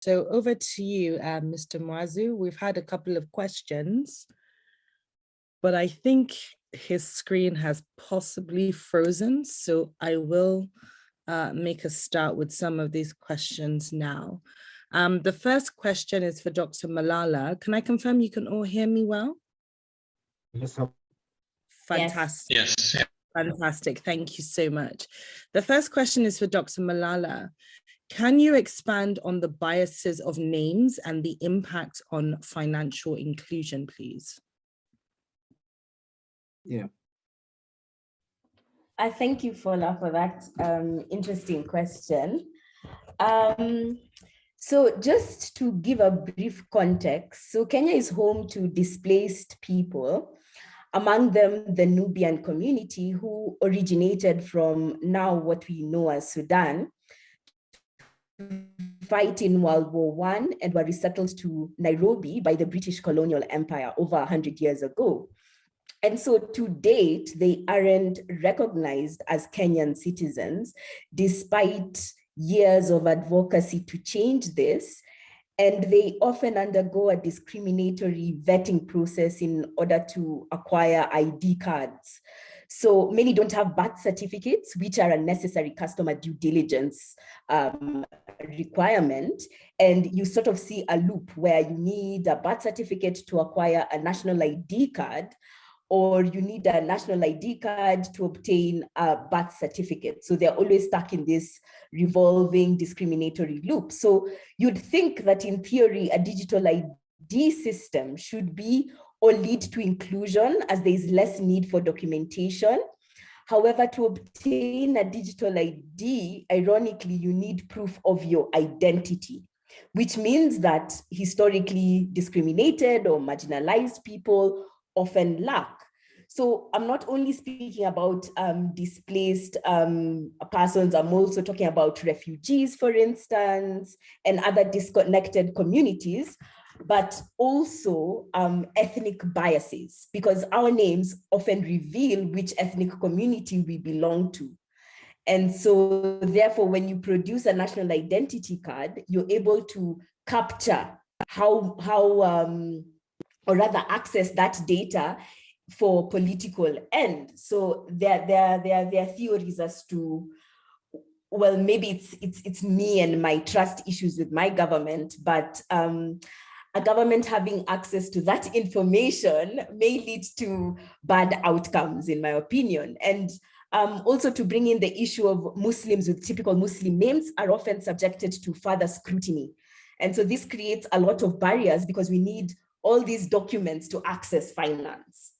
So over to you, Mr. Mwazu. We've had a couple of questions, but I think his screen has possibly frozen. So I will make a start with some of these questions now. The first question is for Dr. Malala. Can I confirm you can all hear me well? Yes. Fantastic. Yes. Fantastic. Thank you so much. The first question is for Dr. Malala. Can you expand on the biases of names and the impact on financial inclusion, please? Yeah. I thank you, Fola, for that interesting question. So just to give a brief context, so Kenya is home to displaced people, among them the Nubian community who originated from now what we know as Sudan, fight in World War I and were resettled to Nairobi by the British colonial empire over 100 years ago. And so to date, they aren't recognized as Kenyan citizens, despite years of advocacy to change this. And they often undergo a discriminatory vetting process in order to acquire ID cards. So many don't have birth certificates, which are a necessary customer due diligence requirement. And you sort of see a loop where you need a birth certificate to acquire a national ID card, or you need a national ID card to obtain a birth certificate. So they're always stuck in this revolving discriminatory loop. So you'd think that in theory, a digital ID system should be or lead to inclusion, as there is less need for documentation. However, to obtain a digital ID, ironically, you need proof of your identity, which means that historically discriminated or marginalized people often lack. So I'm not only speaking about displaced persons, I'm also talking about refugees, for instance, and other disconnected communities, but also ethnic biases, because our names often reveal which ethnic community we belong to. And so therefore, when you produce a national identity card, you're able to capture how or rather access that data for political end. So there are theories as to, well, maybe it's me and my trust issues with my government, but a government having access to that information may lead to bad outcomes, in my opinion. And also to bring in the issue of Muslims with typical Muslim names are often subjected to further scrutiny. And so this creates a lot of barriers because we need all these documents to access finance.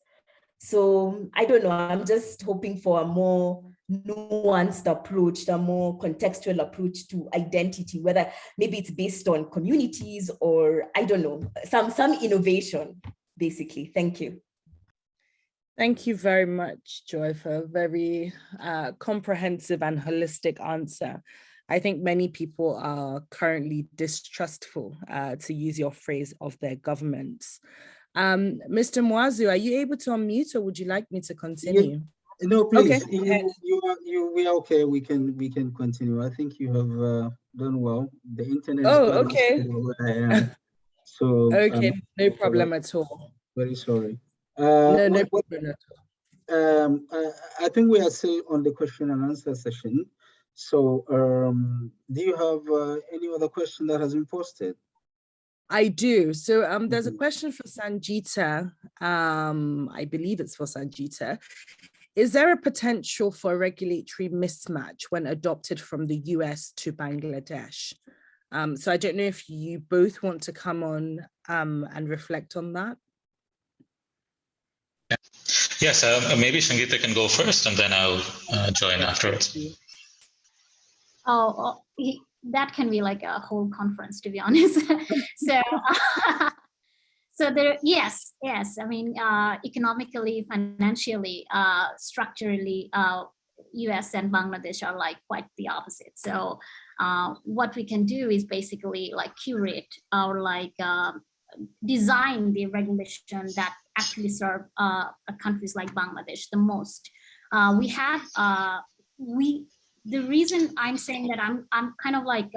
So I don't know, I'm just hoping for a more nuanced approach, a more contextual approach to identity, whether maybe it's based on communities or I don't know, some innovation, basically. Thank you. Thank you very much, Joy, for a very comprehensive and holistic answer. I think many people are currently distrustful, to use your phrase, of their governments. Mr. Mwazu, are you able to unmute, or would you like me to continue? No, please. Okay. We are okay. We can continue. I think you have done well. The internet is Oh, okay. where I am. So okay, no problem at all. Very sorry. No problem at all. I think we are still on the question and answer session. So do you have any other question that has been posted? I do. So there's a question for Sanjita. I believe it's for Sanjita. Is there a potential for regulatory mismatch when adopted from the US to Bangladesh? So I don't know if you both want to come on and reflect on that. Yes, maybe Sangeeta can go first and then I'll join afterwards. That can be like a whole conference, to be honest. So there, yes. I mean, economically, financially, structurally, US and Bangladesh are like quite the opposite. So what we can do is basically like curate or like design the regulation that actually serve countries like Bangladesh the most. The reason I'm saying that I'm kind of like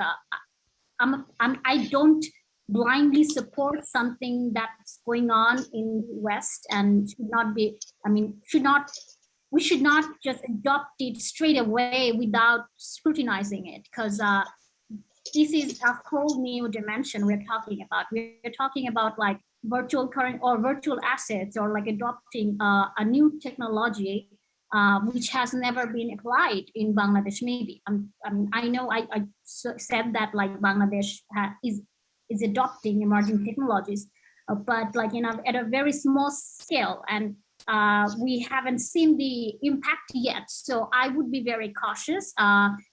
I don't blindly support something that's going on in the West and should not be, we should not just adopt it straight away without scrutinizing it, because this is a whole new dimension we're talking about. We're talking about like virtual current or virtual assets, or like adopting a new technology which has never been applied in Bangladesh. Maybe I know I said that like Bangladesh is adopting emerging technologies, but like at a very small scale, and we haven't seen the impact yet. So I would be very cautious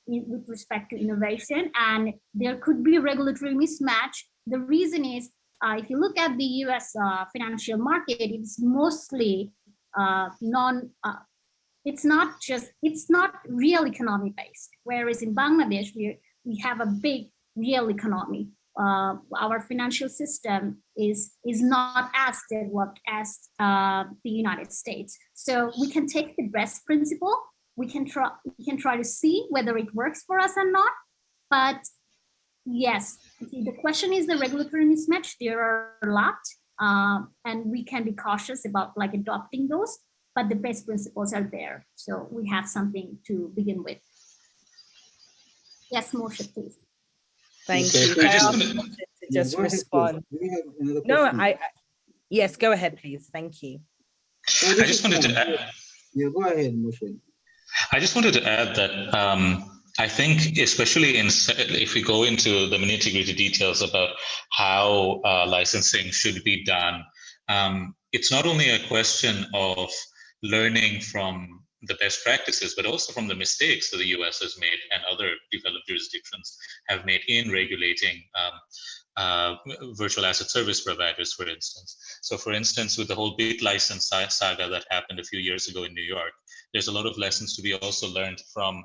with respect to innovation, and there could be regulatory mismatch. The reason is, if you look at the US financial market, it's mostly it's not real economy based. Whereas in Bangladesh, we have a big real economy. Our financial system is not as developed as the United States. So we can take the best principle. We can try to see whether it works for us or not. But yes, the question is the regulatory mismatch. There are a lot, and we can be cautious about like adopting those. But the best principles are there. So we have something to begin with. Yes, Moshe, please. Thank Okay, you. I I just asked wanted- Moshe to Yeah, just go ahead, please. respond. Do you have another No, question? yes, go ahead, please. Thank you. No, I this just is wanted fine. to add, Yeah, go ahead, Moshe. I just wanted to add that I think, especially if we go into the nitty-gritty details about how licensing should be done, it's not only a question of learning from the best practices, but also from the mistakes that the US has made and other developed jurisdictions have made in regulating virtual asset service providers, for instance. So for instance, with the whole bit license saga that happened a few years ago in New York, there's a lot of lessons to be also learned from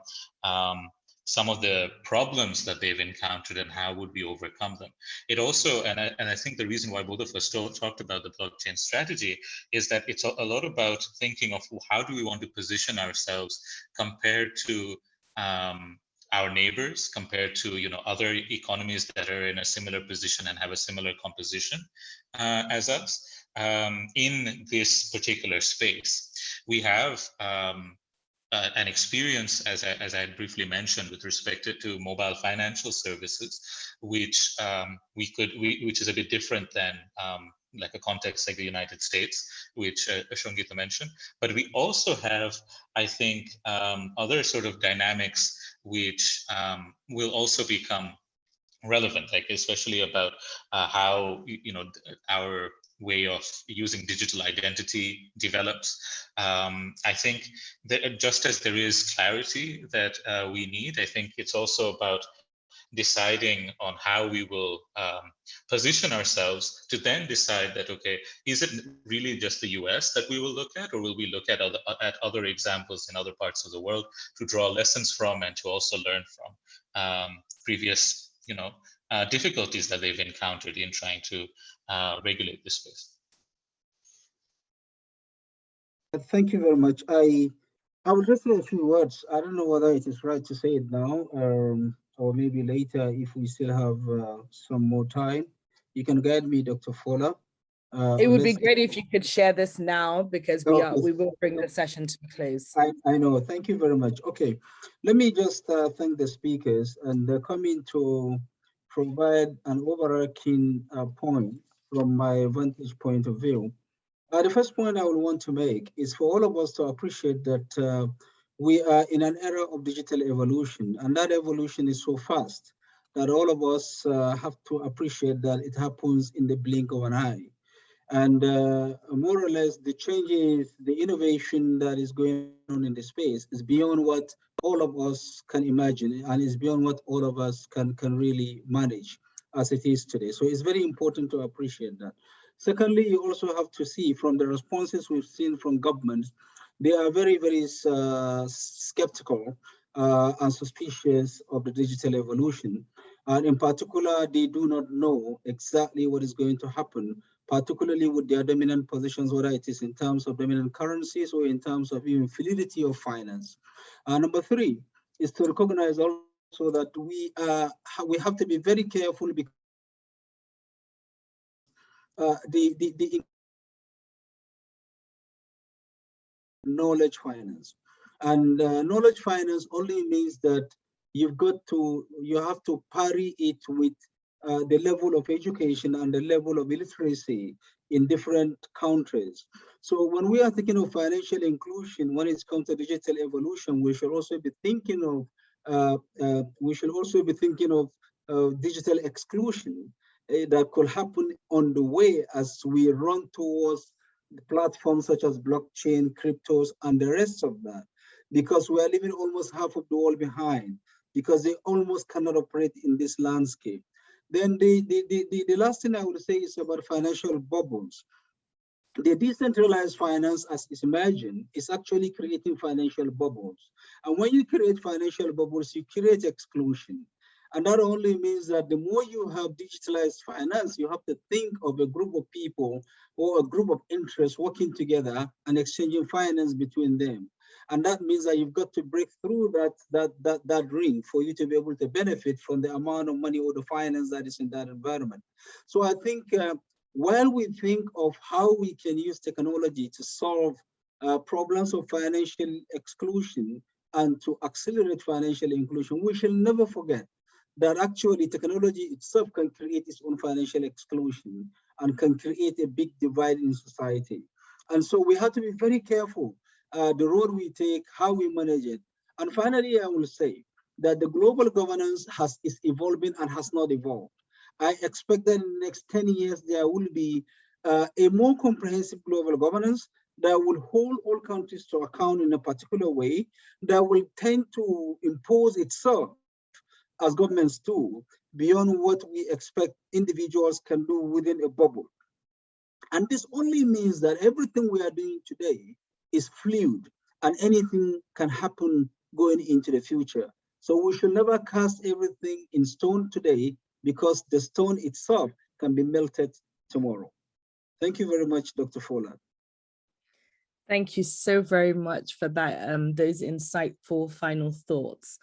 some of the problems that they've encountered and how would we overcome them. It also, and I think the reason why both of us talked about the blockchain strategy is that it's a lot about thinking of how do we want to position ourselves compared to our neighbors, compared to other economies that are in a similar position and have a similar composition as us in this particular space. We have an experience, as I had briefly mentioned, with respect to mobile financial services, which which is a bit different than like a context like the United States, which Shongita mentioned. But we also have, I think, other sort of dynamics which will also become relevant, like especially about how our way of using digital identity develops. I think that just as there is clarity that we need, I think it's also about deciding on how we will position ourselves to then decide that, okay, is it really just the US that we will look at, or will we look at other examples in other parts of the world to draw lessons from and to also learn from previous difficulties that they've encountered in trying to regulate this space. Thank you very much. I will just say a few words. I don't know whether it is right to say it now, or maybe later if we still have some more time. You can guide me, Dr. Fowler. It would be great if you could share this now, because we will bring the session to a close. I know. Thank you very much. Okay, let me just thank the speakers, and they're coming to provide an overarching point from my vantage point of view. The first point I would want to make is for all of us to appreciate that we are in an era of digital evolution, and that evolution is so fast that all of us have to appreciate that it happens in the blink of an eye. And more or less, the changes, the innovation that is going on in the space is beyond what all of us can imagine, and is beyond what all of us can really manage as it is today. So it's very important to appreciate that. Secondly, you also have to see from the responses we've seen from governments, they are very, very skeptical and suspicious of the digital evolution. And in particular, they do not know exactly what is going to happen, particularly with their dominant positions, whether it is in terms of dominant currencies or in terms of even fluidity of finance. Number three is to recognize also so that we have to be very careful because the knowledge finance, and knowledge finance only means that you have to parry it with the level of education and the level of literacy in different countries. So when we are thinking of financial inclusion, when it comes to digital evolution, we should also be thinking of digital exclusion that could happen on the way as we run towards platforms such as blockchain, cryptos, and the rest of that, because we are leaving almost half of the world behind because they almost cannot operate in this landscape. Then the last thing I would say is about financial bubbles. The decentralized finance, as is imagined, is actually creating financial bubbles. And when you create financial bubbles, you create exclusion. And that only means that the more you have digitalized finance, you have to think of a group of people or a group of interests working together and exchanging finance between them. And that means that you've got to break through that ring for you to be able to benefit from the amount of money or the finance that is in that environment. So I think while we think of how we can use technology to solve problems of financial exclusion and to accelerate financial inclusion, we shall never forget that actually technology itself can create its own financial exclusion and can create a big divide in society. And so we have to be very careful the road we take, how we manage it. And finally, I will say that the global governance is evolving and has not evolved. I expect that in the next 10 years, there will be a more comprehensive global governance that will hold all countries to account in a particular way, that will tend to impose itself as governments do, beyond what we expect individuals can do within a bubble. And this only means that everything we are doing today is fluid and anything can happen going into the future. So we should never cast everything in stone today because the stone itself can be melted tomorrow. Thank you very much, Dr. Follad. Thank you so very much for that, those insightful final thoughts.